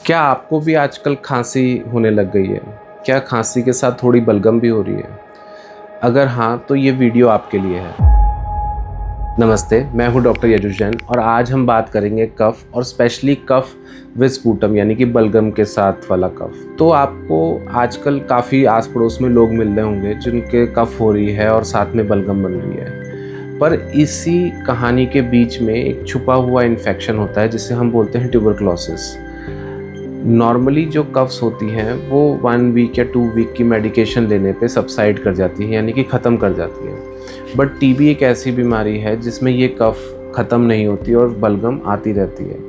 क्या आपको भी आजकल खांसी होने लग गई है? क्या खांसी के साथ थोड़ी बलगम भी हो रही है? अगर हाँ, तो ये वीडियो आपके लिए है। नमस्ते, मैं हूँ डॉक्टर यजुष जैन और आज हम बात करेंगे कफ और स्पेशली कफ विद स्पूटम यानी कि बलगम के साथ वाला कफ। तो आपको आजकल काफ़ी आस पड़ोस में लोग मिल रहे होंगे जिनके कफ हो रही है और साथ में बलगम बन रही है। पर इसी कहानी के बीच में एक छुपा हुआ इन्फेक्शन होता है जिसे हम बोलते हैं ट्यूबरकुलोसिस। नॉर्मली जो कफ्स होती हैं वो 1 वीक या 2 वीक की मेडिकेशन लेने पे सबसाइड कर जाती है यानी कि ख़त्म कर जाती है। बट टीबी एक ऐसी बीमारी है जिसमें ये कफ ख़त्म नहीं होती और बलगम आती रहती है।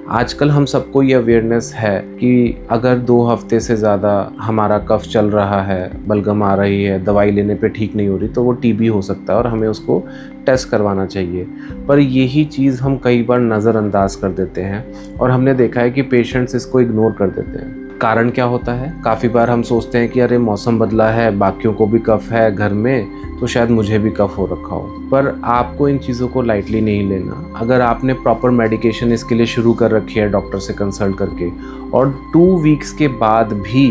आजकल हम सबको ये अवेयरनेस है कि अगर 2 हफ्ते से ज़्यादा हमारा कफ चल रहा है, बलगम आ रही है, दवाई लेने पे ठीक नहीं हो रही, तो वो टीबी हो सकता है और हमें उसको टेस्ट करवाना चाहिए। पर यही चीज़ हम कई बार नज़रअंदाज कर देते हैं और हमने देखा है कि पेशेंट्स इसको इग्नोर कर देते हैं। कारण क्या होता है? काफ़ी बार हम सोचते हैं कि अरे मौसम बदला है, बाकियों को भी कफ है घर में, तो शायद मुझे भी कफ हो रखा हो। पर आपको इन चीज़ों को लाइटली नहीं लेना। अगर आपने प्रॉपर मेडिकेशन इसके लिए शुरू कर रखी है डॉक्टर से कंसल्ट करके और 2 वीक्स के बाद भी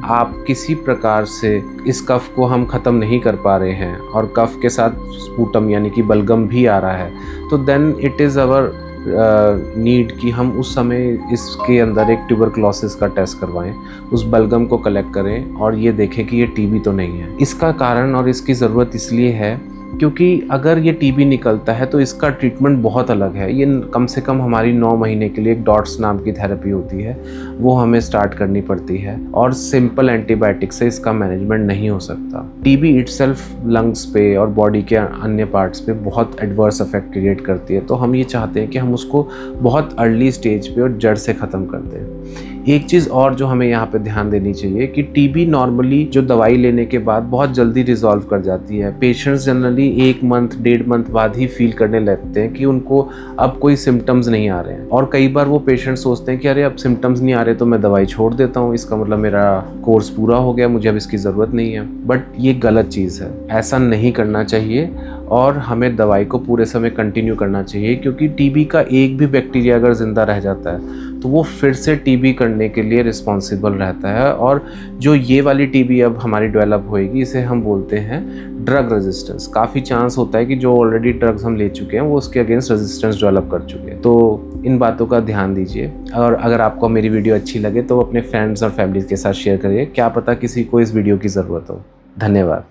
आप किसी प्रकार से इस कफ को हम ख़त्म नहीं कर पा रहे हैं और कफ के साथ स्पूटम यानी कि बलगम भी आ रहा है, तो then it is our need कि हम उस समय इसके अंदर एक ट्यूबरकुलोसिस का टेस्ट करवाएं, उस बलगम को कलेक्ट करें और ये देखें कि ये टीबी तो नहीं है। इसका कारण और इसकी ज़रूरत इसलिए है क्योंकि अगर ये टीबी निकलता है तो इसका ट्रीटमेंट बहुत अलग है। ये कम से कम हमारी 9 महीने के लिए एक डॉट्स नाम की थेरेपी होती है, वो हमें स्टार्ट करनी पड़ती है और सिंपल एंटीबायोटिक से इसका मैनेजमेंट नहीं हो सकता। टीबी इटसेल्फ लंग्स पे और बॉडी के अन्य पार्ट्स पे बहुत एडवर्स इफेक्ट क्रिएट करती है, तो हम ये चाहते हैं कि हम उसको बहुत अर्ली स्टेज पे और जड़ से ख़त्म कर दें। एक चीज़ और जो हमें यहाँ पे ध्यान देनी चाहिए कि टीबी नॉर्मली जो दवाई लेने के बाद बहुत जल्दी रिजॉल्व कर जाती है। पेशेंट्स जनरली 1 मंथ 1.5 मंथ बाद ही फील करने लगते हैं कि उनको अब कोई सिम्टम्स नहीं आ रहे हैं और कई बार वो पेशेंट सोचते हैं कि अरे अब सिम्टम्स नहीं आ रहे तो मैं दवाई छोड़ देता हूँ, इसका मतलब मेरा कोर्स पूरा हो गया, मुझे अब इसकी ज़रूरत नहीं है। बट ये गलत चीज़ है, ऐसा नहीं करना चाहिए और हमें दवाई को पूरे समय कंटिन्यू करना चाहिए क्योंकि टीबी का एक भी बैक्टीरिया अगर ज़िंदा रह जाता है तो वो फिर से टीबी करने के लिए रिस्पॉन्सिबल रहता है। और जो ये वाली टीबी अब हमारी डेवलप होएगी इसे हम बोलते हैं ड्रग रेजिस्टेंस। काफ़ी चांस होता है कि जो ऑलरेडी ड्रग्स हम ले चुके हैं वो उसके अगेंस्ट रेजिस्टेंस डेवलप कर चुके हैं। तो इन बातों का ध्यान दीजिए और अगर आपको मेरी वीडियो अच्छी लगे तो अपने फ्रेंड्स और फैमिली के साथ शेयर करिए, क्या पता किसी को इस वीडियो की ज़रूरत हो। धन्यवाद।